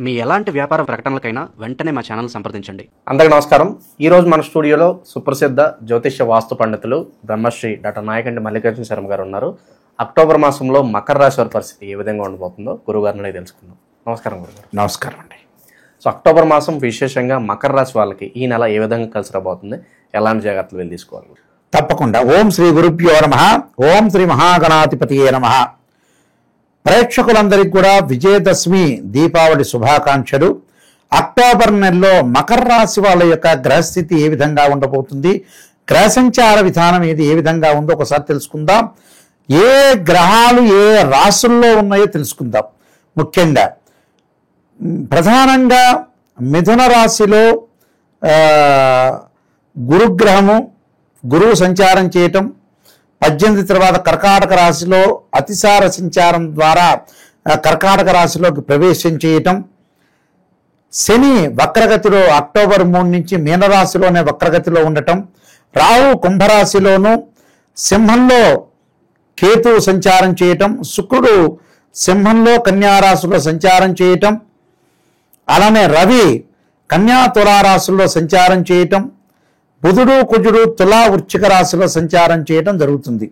మీ ఎలాంటి వ్యాపార ప్రకటనలకైనా వెంటనే మా ఛానల్ సంప్రదించండి. అందరికీ నమస్కారం. ఈరోజు మన స్టూడియోలో సుప్రసిద్ధ జ్యోతిష్య వాస్తు పండితులు బ్రహ్మశ్రీ డాక్టర్ నాయకంటి మల్లికార్జున శర్మ గారు ఉన్నారు. అక్టోబర్ మాసంలో మకర రాశి వారి పరిస్థితి ఏ విధంగా ఉండబోతుందో గురువుగారిని తెలుసుకుందాం. నమస్కారం గురుగారు. నమస్కారం అండి. సో అక్టోబర్ మాసం విశేషంగా మకర రాశి వాళ్ళకి ఈ నెల ఏ విధంగా కలిసి రాబోతుంది, ఎలాంటి జాగ్రత్తలు వెళ్ళి తీసుకోవాలి? తప్పకుండా. ఓం శ్రీ గురుభ్యో నమః. ఓం శ్రీ మహాగణాధిపతియే నమః. ప్రేక్షకులందరికీ కూడా విజయదశమి దీపావళి శుభాకాంక్షలు. అక్టోబర్ నెలలో మకర రాశి వాళ్ళ యొక్క గ్రహస్థితి ఏ విధంగా ఉండబోతుంది, గ్రహ సంచార విధానం ఏ విధంగా ఉందో ఒకసారి తెలుసుకుందాం. ఏ గ్రహాలు ఏ రాశుల్లో ఉన్నాయో తెలుసుకుందాం. ముఖ్యంగా ప్రధానంగా మిథున రాశిలో గురువు సంచారం చేయటం, 18 తర్వాత కర్కాటక రాశిలో అతిసార సంచారం ద్వారా కర్కాటక రాశిలోకి ప్రవేశం చేయటం, శని వక్రగతిలో అక్టోబర్ 3 నుంచి మీనరాశిలోనే వక్రగతిలో ఉండటం, రాహు కుంభరాశిలోను సింహంలో కేతు సంచారం చేయటం, శుక్రుడు సింహంలో కన్యారాశిలో సంచారం చేయటం, అలానే రవి కన్యా తులారాశుల్లో సంచారం చేయటం, బుధుడు కుజుడు తులా వృశ్చిక రాశిలో సంచారం చేయడం జరుగుతుంది.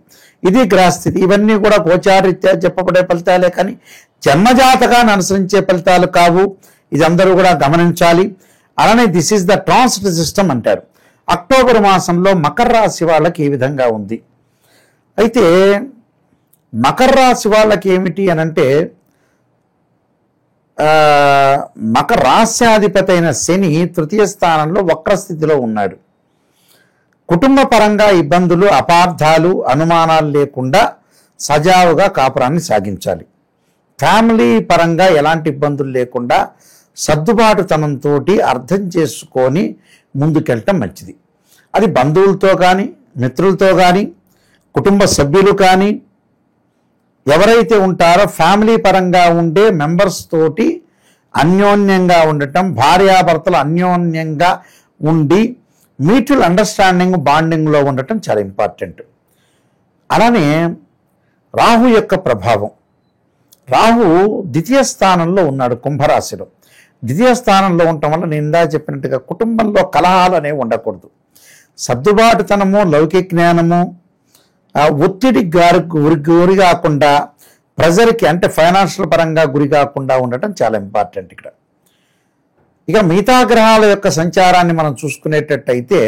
ఇది గ్రహస్థితి. ఇవన్నీ కూడా గోచారీత్యా చెప్పబడే ఫలితాలే కానీ జన్మజాతకాన్ని అనుసరించే ఫలితాలు కావు. ఇది అందరూ కూడా గమనించాలి. అలానే this is the transit system అంటారు. అక్టోబర్ మాసంలో మకర రాశి వాళ్ళకి ఏ విధంగా ఉంది? అయితే మకర రాశి వాళ్ళకి ఏమిటి అనంటే, మకర రాశ్యాధిపతి అయిన శని తృతీయ స్థానంలో వక్రస్థితిలో ఉన్నాడు. కుటుంబ పరంగా ఇబ్బందులు, అపార్థాలు, అనుమానాలు లేకుండా సజావుగా కాపురాన్ని సాగించాలి. ఫ్యామిలీ పరంగా ఎలాంటి ఇబ్బందులు లేకుండా సర్దుబాటుతనంతో అర్థం చేసుకొని ముందుకెళ్ళటం మంచిది. అది బంధువులతో కానీ, మిత్రులతో కానీ, కుటుంబ సభ్యులు కానీ, ఎవరైతే ఉంటారో ఫ్యామిలీ పరంగా ఉండే మెంబర్స్ తోటి అన్యోన్యంగా ఉండటం, భార్యాభర్తలు అన్యోన్యంగా ఉండి మ్యూచువల్ అండర్స్టాండింగ్ బాండింగ్లో ఉండటం చాలా ఇంపార్టెంట్. అలానే రాహు యొక్క ప్రభావం. రాహు ద్వితీయ స్థానంలో ఉన్నాడు కుంభరాశిలో. ద్వితీయ స్థానంలో ఉండటం వల్ల నేను ఇందా చెప్పినట్టుగా కుటుంబంలో కలహాలు అనేవి ఉండకూడదు. సర్దుబాటుతనము, లౌకిక జ్ఞానము, ఒత్తిడి గురి కాకుండా, ప్రెజర్కి అంటే ఫైనాన్షియల్ పరంగా గురి కాకుండా ఉండటం చాలా ఇంపార్టెంట్ ఇక్కడ. ఇక మిగతా గ్రహాల యొక్క సంచారాన్ని మనం చూసుకునేటట్టయితే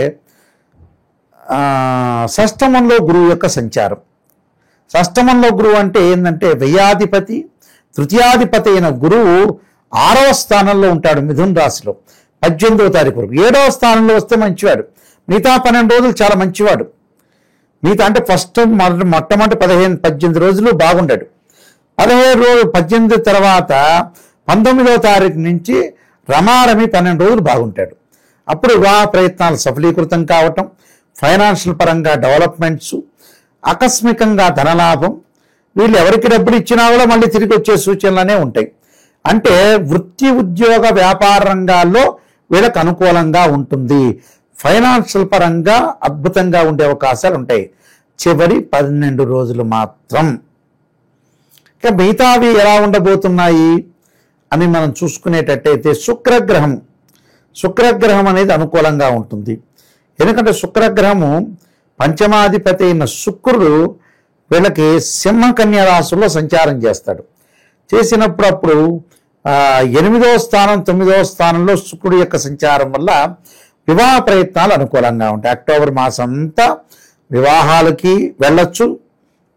షష్టమంలో గురువు యొక్క సంచారం. షష్టమంలో గురువు అంటే ఏంటంటే వ్యయాధిపతి, తృతీయాధిపతి అయిన గురువు 6వ స్థానంలో ఉంటాడు మిథున రాశిలో 18వ తారీఖు వరకు. 7వ స్థానంలో వస్తే మంచివాడు. మిగతా 12 రోజులు చాలా మంచివాడు. మిగతా అంటే ఫస్ట్ మొట్టమొదటి 18 రోజులు బాగుండాడు. 18 తర్వాత 19వ తారీఖు నుంచి రమారమి 12 రోజులు బాగుంటాడు. అప్పుడు వివాహ ప్రయత్నాలు సఫలీకృతం కావటం, ఫైనాన్షియల్ పరంగా డెవలప్మెంట్స్, ఆకస్మికంగా ధనలాభం, వీళ్ళు ఎవరికి డబ్బులు ఇచ్చినా కూడా మళ్ళీ తిరిగి వచ్చే సూచనలనే ఉంటాయి. అంటే వృత్తి, ఉద్యోగ, వ్యాపార రంగాల్లో వీళ్ళకి అనుకూలంగా ఉంటుంది. ఫైనాన్షియల్ పరంగా అద్భుతంగా ఉండే అవకాశాలు ఉంటాయి చివరి 12 రోజులు మాత్రం. ఇక మిగతావి ఎలా ఉండబోతున్నాయి అని మనం చూసుకునేటట్టయితే శుక్రగ్రహం అనేది అనుకూలంగా ఉంటుంది. ఎందుకంటే శుక్రగ్రహము పంచమాధిపతి అయిన శుక్రుడు వీళ్ళకి సింహకన్య రాశుల్లో సంచారం చేస్తాడు. చేసినప్పుడు అప్పుడు 8వ స్థానం 9వ స్థానంలో శుక్రుడు యొక్క సంచారం వల్ల వివాహ ప్రయత్నాలు అనుకూలంగా ఉంటాయి. అక్టోబర్ మాసం అంతా వివాహాలకి వెళ్ళొచ్చు.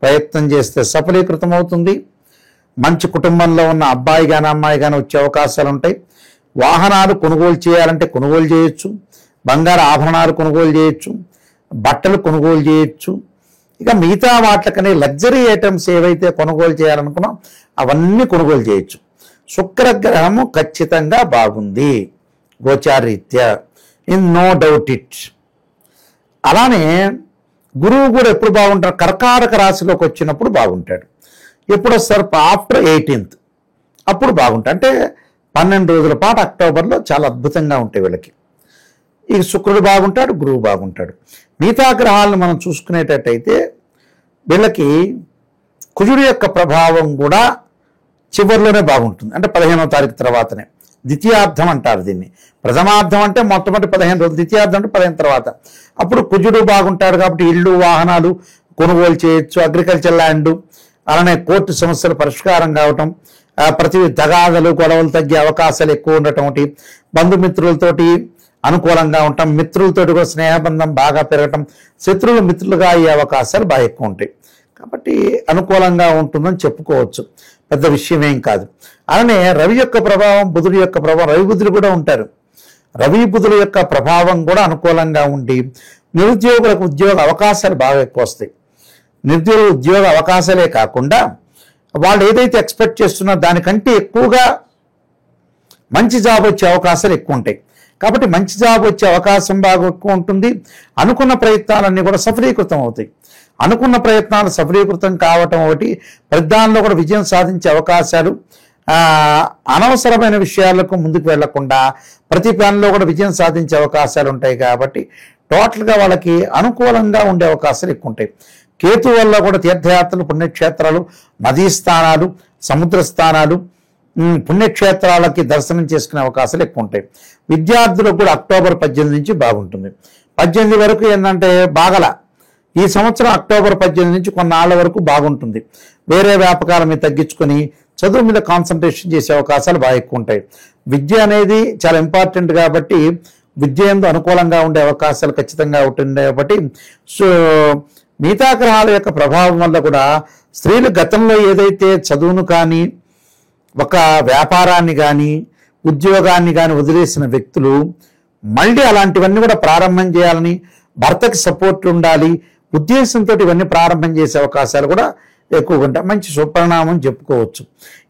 ప్రయత్నం చేస్తే సఫలీకృతం అవుతుంది. మంచి కుటుంబంలో ఉన్న అబ్బాయి కానీ అమ్మాయి కానీ వచ్చే అవకాశాలు ఉంటాయి. వాహనాలు కొనుగోలు చేయాలంటే కొనుగోలు చేయొచ్చు. బంగారు ఆభరణాలు కొనుగోలు చేయొచ్చు. బట్టలు కొనుగోలు చేయొచ్చు. ఇక మిగతా వాటికనే లగ్జరీ ఐటమ్స్ ఏవైతే కొనుగోలు చేయాలనుకున్నాం అవన్నీ కొనుగోలు చేయొచ్చు. శుక్రగ్రహము ఖచ్చితంగా బాగుంది గోచారీత్యా, ఇన్ నో డౌట్ ఇట్. అలానే గురువు కూడా ఎప్పుడు బాగుంటాడు? కర్కాటక రాశిలోకి వచ్చినప్పుడు బాగుంటాడు. ఎప్పుడు వస్తారు? ఆఫ్టర్ 18th అప్పుడు బాగుంటాడు. అంటే 12 రోజుల పాటు అక్టోబర్లో చాలా అద్భుతంగా ఉంటాయి వీళ్ళకి. ఈ శుక్రుడు బాగుంటాడు, గురువు బాగుంటాడు. మిగతా గ్రహాలను మనం చూసుకునేటట్టయితే వీళ్ళకి కుజుడు యొక్క ప్రభావం కూడా చివరిలోనే బాగుంటుంది. అంటే 15వ తారీఖు తర్వాతనే. ద్వితీయార్థం అంటారు దీన్ని. ప్రథమార్థం అంటే మొట్టమొదటి 15 రోజులు, ద్వితీయార్థం అంటే 15 తర్వాత. అప్పుడు కుజుడు బాగుంటాడు కాబట్టి ఇళ్ళు వాహనాలు కొనుగోలు చేయొచ్చు, అగ్రికల్చర్ ల్యాండ్, అలానే కోర్టు సమస్యలు పరిష్కారం కావటం, ప్రతి తగాదలు గొడవలు తగ్గే అవకాశాలు ఎక్కువ ఉండటం, ఒకటి బంధుమిత్రులతోటి అనుకూలంగా ఉంటాం, మిత్రులతోటి కూడా స్నేహబంధం బాగా పెరగటం, శత్రువులు మిత్రులుగా అయ్యే అవకాశాలు బాగా ఎక్కువ ఉంటాయి. కాబట్టి అనుకూలంగా ఉంటుందని చెప్పుకోవచ్చు, పెద్ద విషయం ఏం కాదు. అలానే రవి యొక్క ప్రభావం, బుధుడి యొక్క ప్రభావం, రవి బుధులు కూడా ఉంటారు. రవి బుధుల యొక్క ప్రభావం కూడా అనుకూలంగా ఉండి నిరుద్యోగులకు ఉద్యోగ అవకాశాలు బాగా ఎక్కువ వస్తాయి. నిరుద్యోగ ఉద్యోగ అవకాశాలే కాకుండా వాళ్ళు ఏదైతే ఎక్స్పెక్ట్ చేస్తున్నారో దానికంటే ఎక్కువగా మంచి జాబ్ వచ్చే అవకాశాలు ఎక్కువ ఉంటాయి. కాబట్టి మంచి జాబ్ వచ్చే అవకాశం బాగా ఎక్కువ ఉంటుంది. అనుకున్న ప్రయత్నాలన్నీ కూడా సఫలీకృతం అవుతాయి. అనుకున్న ప్రయత్నాలు సఫలీకృతం కావటం ఒకటి, ప్రతిదానిలో కూడా విజయం సాధించే అవకాశాలు, అనవసరమైన విషయాలకు ముందుకు వెళ్లకుండా ప్రతి పనిలో కూడా విజయం సాధించే అవకాశాలు ఉంటాయి. కాబట్టి టోటల్గా వాళ్ళకి అనుకూలంగా ఉండే అవకాశాలు ఎక్కువ ఉంటాయి. కేతు వల్ల కూడా తీర్థయాత్రలు, పుణ్యక్షేత్రాలు, నదీ స్థానాలు, సముద్ర స్థానాలు, పుణ్యక్షేత్రాలకి దర్శనం చేసుకునే అవకాశాలు ఎక్కువ ఉంటాయి. విద్యార్థులకు కూడా అక్టోబర్ 18 నుంచి బాగుంటుంది. 18 వరకు ఏంటంటే బాగల ఈ సంవత్సరం అక్టోబర్ 18 నుంచి కొన్నాళ్ళ వరకు బాగుంటుంది. వేరే వ్యాపకాల మీద తగ్గించుకొని చదువు మీద కాన్సన్ట్రేషన్ చేసే అవకాశాలు బాగా ఎక్కువ ఉంటాయి. విద్య అనేది చాలా ఇంపార్టెంట్ కాబట్టి విద్య ఎందు అనుకూలంగా ఉండే అవకాశాలు ఖచ్చితంగా ఉంటుంది. కాబట్టి సో మిగతా గ్రహాల యొక్క ప్రభావం వల్ల కూడా స్త్రీలు గతంలో ఏదైతే చదువును కానీ ఒక వ్యాపారాన్ని కానీ ఉద్యోగాన్ని కానీ వదిలేసిన వ్యక్తులు మళ్ళీ అలాంటివన్నీ కూడా ప్రారంభం చేయాలని, భర్తకి సపోర్ట్ ఉండాలి ఉద్దేశంతో ఇవన్నీ ప్రారంభం చేసే అవకాశాలు కూడా ఎక్కువగా ఉంటాయి. మంచి సుపరిణామం చెప్పుకోవచ్చు.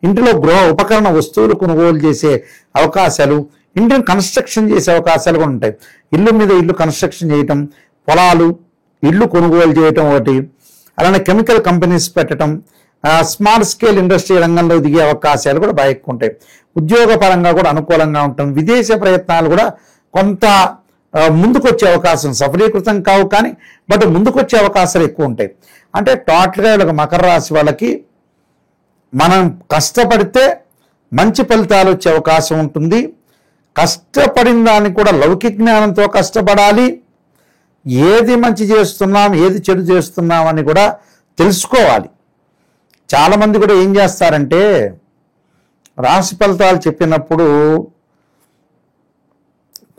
ఇంటిలో గృహ ఉపకరణ వస్తువులు కొనుగోలు చేసే అవకాశాలు, ఇంటిని కన్స్ట్రక్షన్ చేసే అవకాశాలు కూడా ఉంటాయి. ఇల్లు మీద ఇల్లు కన్స్ట్రక్షన్ చేయటం, పొలాలు ఇల్లు కొనుగోలు చేయటం ఒకటి, అలానే కెమికల్ కంపెనీస్ పెట్టడం, స్మాల్ స్కేల్ ఇండస్ట్రీ రంగంలో దిగే అవకాశాలు కూడా బాగా ఎక్కువ ఉంటాయి. ఉద్యోగ పరంగా కూడా అనుకూలంగా ఉంటుంది. విదేశీ ప్రయత్నాలు కూడా కొంత ముందుకొచ్చే అవకాశం, సఫలీకృతం కావు కానీ బట్ ముందుకొచ్చే అవకాశాలు ఎక్కువ ఉంటాయి. అంటే టోటల్గా వీళ్ళకి మకర రాశి వాళ్ళకి మనం కష్టపడితే మంచి ఫలితాలు వచ్చే అవకాశం ఉంటుంది. కష్టపడిన దానికి కూడా లౌకిక జ్ఞానంతో కష్టపడాలి. ఏది మంచి చేస్తున్నాం, ఏది చెడు చేస్తున్నాం అని కూడా తెలుసుకోవాలి. చాలామంది కూడా ఏం చేస్తారంటే రాశి ఫలితాలు చెప్పినప్పుడు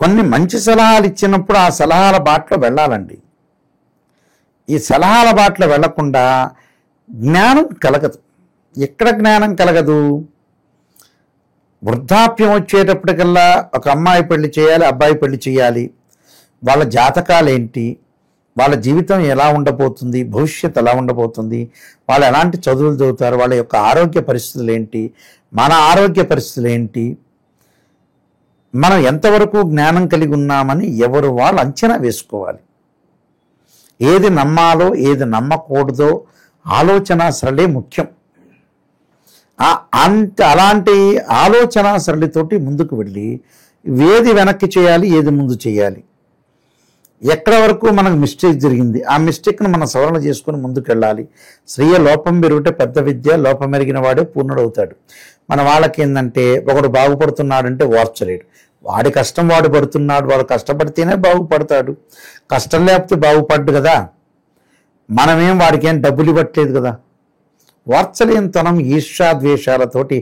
కొన్ని మంచి సలహాలు ఇచ్చినప్పుడు ఆ సలహాల బాటలో వెళ్ళాలండి. ఈ సలహాల బాటలో వెళ్లకుండా జ్ఞానం కలగదు. ఎక్కడ జ్ఞానం కలగదు? వృద్ధాప్యం వచ్చేటప్పటికల్లా ఒక అమ్మాయి పెళ్లి చేయాలి, అబ్బాయి పెళ్లి చేయాలి, వాళ్ళ జాతకాలు ఏంటి, వాళ్ళ జీవితం ఎలా ఉండబోతుంది, భవిష్యత్తు ఎలా ఉండబోతుంది, వాళ్ళు ఎలాంటి చదువులు చదువుతారు, వాళ్ళ యొక్క ఆరోగ్య పరిస్థితులు ఏంటి, మన ఆరోగ్య పరిస్థితులు ఏంటి, మనం ఎంతవరకు జ్ఞానం కలిగి ఉన్నామని ఎవరు వాళ్ళు అంచనా వేసుకోవాలి. ఏది నమ్మాలో ఏది నమ్మకూడదో ఆలోచన సరళే ముఖ్యం. అలాంటి ఆలోచన సరళితోటి ముందుకు వెళ్ళి ఏది వెనక్కి చేయాలి, ఏది ముందు చేయాలి, ఎక్కడ వరకు మనకు మిస్టేక్ జరిగింది ఆ మిస్టేక్ను మనం సవరణ చేసుకుని ముందుకు వెళ్ళాలి. స్త్రీయ లోపం పెరుగుటే పెద్ద విద్య, లోపం ఎరిగిన వాడే పూర్ణుడవుతాడు. మన వాళ్ళకి ఏంటంటే ఒకడు బాగుపడుతున్నాడంటే ఓర్చలేడు. వాడి కష్టం వాడు పడుతున్నాడు, వాడు కష్టపడితేనే బాగుపడతాడు, కష్టం లేకపోతే బాగుపడ్డు కదా. మనమేం వాడికి ఏం డబ్బులు ఇవ్వట్లేదు కదా. వార్చలేనితనం, ఈర్ష్యాద్వేషాలతోటి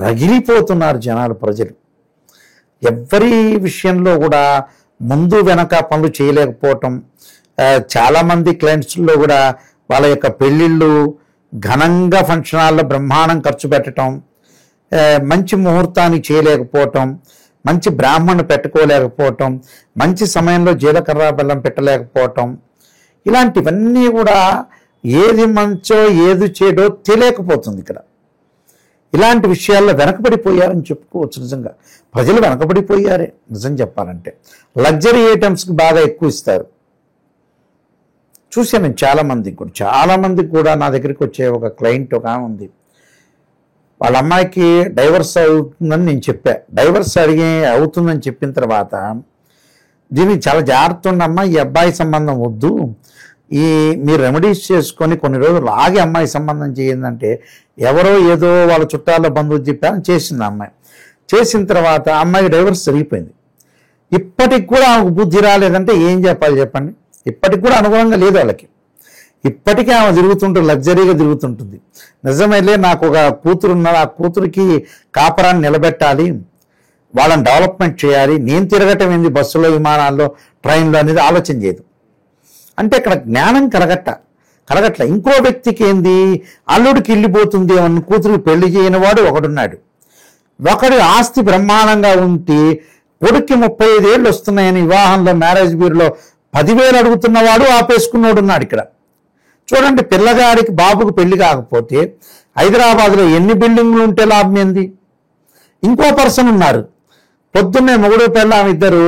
రగిలిపోతున్నారు జనాలు, ప్రజలు. ఎవ్వరి విషయంలో కూడా ముందు వెనక పనులు చేయలేకపోవటం. చాలామంది క్లయింట్స్లో కూడా వాళ్ళ యొక్క పెళ్ళిళ్ళు ఘనంగా ఫంక్షన్ హాల్లో బ్రహ్మాండం ఖర్చు పెట్టడం, మంచి ముహూర్తాన్ని చేయలేకపోవటం, మంచి బ్రాహ్మణ్ణి పెట్టుకోలేకపోవటం, మంచి సమయంలో జీలకర్ర బెల్లం పెట్టలేకపోవటం, ఇలాంటివన్నీ కూడా ఏది మంచో ఏది చెడో తెలియకపోతుంది. ఇక్కడ ఇలాంటి విషయాల్లో వెనకబడిపోయారని చెప్పుకోవచ్చు. నిజంగా ప్రజలు వెనకబడిపోయారే నిజం చెప్పాలంటే. లగ్జరీ ఐటమ్స్కి బాగా ఎక్కువ ఇస్తారు. చూశాను నేను చాలామందికి కూడా నా దగ్గరికి వచ్చే ఒక క్లయింట్ ఒక ఆమె ఉంది. వాళ్ళ అమ్మాయికి డైవర్స్ అవుతుందని నేను చెప్పా. డైవర్స్ అవుతుందని చెప్పిన తర్వాత దీనికి చాలా జాగ్రత్త ఉండమ్మా, ఈ అబ్బాయి సంబంధం వద్దు, మీరు రెమెడీస్ చేసుకొని కొన్ని రోజులు ఆగి అమ్మాయి సంబంధం చేయందంటే ఎవరో ఏదో వాళ్ళ చుట్టాల బంధువులు చెప్పారని చేసింది అమ్మాయి. చేసిన తర్వాత అమ్మాయి డైవర్స్ జరిగిపోయింది. ఇప్పటికి కూడా ఆమెకు బుద్ధి రాలేదంటే ఏం చెప్పాలి చెప్పండి? ఇప్పటికి కూడా అనుగుణంగా లేదు వాళ్ళకి. ఇప్పటికీ ఆమె తిరుగుతుంటుంది, లగ్జరీగా తిరుగుతుంటుంది. నిజమైతే నాకు ఒక కూతురు ఉన్నది, ఆ కూతురికి కాపరాన్ని నిలబెట్టాలి, వాళ్ళని డెవలప్మెంట్ చేయాలి, నేను తిరగటం ఏంది బస్సులో, విమానాల్లో, ట్రైన్లో అనేది ఆలోచన చేయదు. అంటే ఇక్కడ జ్ఞానం కలగట్ల. ఇంకో వ్యక్తికి ఏంది, అల్లుడికి వెళ్ళిపోతుంది అన్న కూతురికి పెళ్లి చేయని వాడు ఒకడున్నాడు. ఒకడి ఆస్తి బ్రహ్మాండంగా ఉంటే కొడుక్కి 35 ఏళ్ళు వస్తున్నాయని వివాహంలో మ్యారేజ్ బ్యూరోలో 10,000 అడుగుతున్నవాడు ఆపేసుకున్నాడు ఉన్నాడు ఇక్కడ. చూడండి, పిల్లగాడికి బాబుకు పెళ్లి కాకపోతే హైదరాబాద్లో ఎన్ని బిల్డింగ్లు ఉంటే లాభం ఏంది? ఇంకో పర్సన్ ఉన్నారు, పొద్దున్నే మొగుడు పెళ్ళాం ఇద్దరు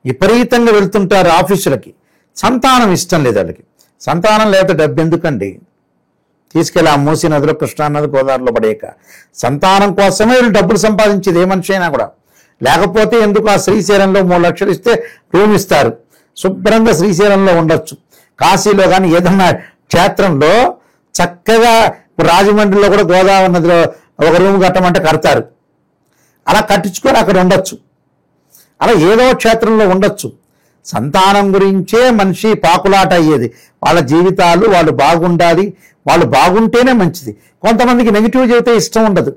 విపరీతంగా వెళ్తుంటారు ఆఫీసులకి, సంతానం ఇష్టం లేదు వాళ్ళకి. సంతానం లేకపోతే డబ్బు ఎందుకండి? తీసుకెళ్ళి ఆ మూసీ నదిలో, కృష్ణానది, గోదావరిలో పడేయక. సంతానం కోసమే వీళ్ళు డబ్బులు సంపాదించేది ఏ మనిషి అయినా కూడా. లేకపోతే ఎందుకు ఆ శ్రీశైలంలో 3 లక్షలు ఇస్తే రూమ్ ఇస్తారు, శుభ్రంగా శ్రీశైలంలో ఉండొచ్చు. కాశీలో కానీ ఏదన్నా క్షేత్రంలో చక్కగా, రాజమండ్రిలో కూడా గోదావరి నదిలో ఒక రూమ్ కట్టమంటే కడతారు, అలా కట్టించుకొని అక్కడ ఉండొచ్చు. అలా ఏదో క్షేత్రంలో ఉండొచ్చు. సంతానం గురించే మనిషి పాకులాట అయ్యేది. వాళ్ళ జీవితాలు వాళ్ళు బాగుండాలి, వాళ్ళు బాగుంటేనే మంచిది. కొంతమందికి నెగిటివ్ చెబితే ఇష్టం ఉండదు,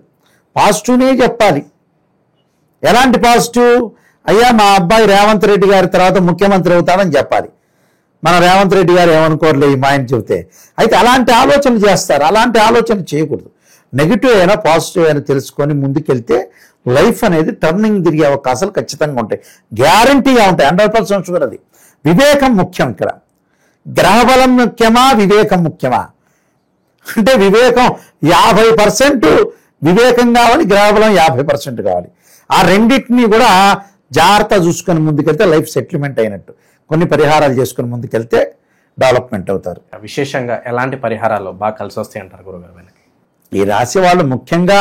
పాజిటివ్నే చెప్పాలి. ఎలాంటి పాజిటివ్? అయ్యా మా అబ్బాయి రేవంత్ రెడ్డి గారి తర్వాత ముఖ్యమంత్రి అవుతాడని చెప్పాలి. మన రేవంత్ రెడ్డి గారు ఏమనుకోవట్లే ఈ మా ఆయన చెబితే. అయితే అలాంటి ఆలోచన చేస్తారు, అలాంటి ఆలోచన చేయకూడదు. నెగిటివ్ అయినా పాజిటివ్ అయినా తెలుసుకొని ముందుకెళ్తే లైఫ్ అనేది టర్నింగ్ తిరిగే అవకాశాలు ఖచ్చితంగా ఉంటాయి, గ్యారంటీగా ఉంటాయి, 100% షూర్. అది వివేకం ముఖ్యం ఇక్కడ. గ్రహబలం ముఖ్యమా, వివేకం ముఖ్యమా? అంటే వివేకం 50% వివేకం కావాలి, గ్రహబలం 50% కావాలి. ఆ రెండింటినీ కూడా జాగ్రత్త చూసుకొని ముందుకెళ్తే లైఫ్ సెటిల్మెంట్ అయినట్టు. కొన్ని పరిహారాలు చేసుకొని ముందుకెళ్తే డెవలప్మెంట్ అవుతారు. విశేషంగా ఎలాంటి పరిహారాలు బాగా కలిసి వస్తాయి అంటారు గురుగారు? ఈ రాశి వాళ్ళు ముఖ్యంగా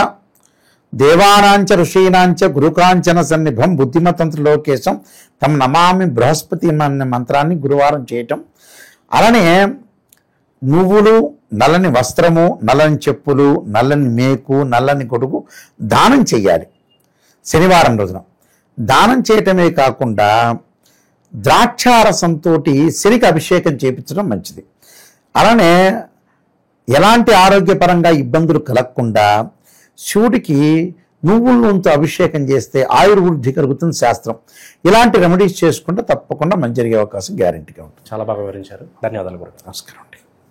దేవానాంచ ఋషీనాంచ గురుకాంచన సన్నిభం బుద్ధిమతంత్ర లోకేశం తమ నమామి బృహస్పతి అనే మంత్రాన్ని గురువారం చేయటం, అలానే నువ్వులు, నల్లని వస్త్రము, నల్లని చెప్పులు, నల్లని మేకు, నల్లని గొడుగు దానం చెయ్యాలి శనివారం రోజున. దానం చేయటమే కాకుండా ద్రాక్షారసంతో శనికి అభిషేకం చేయించడం మంచిది. అలానే ఎలాంటి ఆరోగ్యపరంగా ఇబ్బందులు కలగకుండా శివుడికి నువ్వుల నూనెతో అభిషేకం చేస్తే ఆయుర్వృద్ధి కలుగుతుంది శాస్త్రం. ఇలాంటి రెమెడీస్ చేసుకుంటే తప్పకుండా మంచి జరిగే అవకాశం గ్యారెంటీగా ఉంటుంది. చాలా బాగా వివరించారు. ధన్యవాదాలు గురుగారు. నమస్కారం.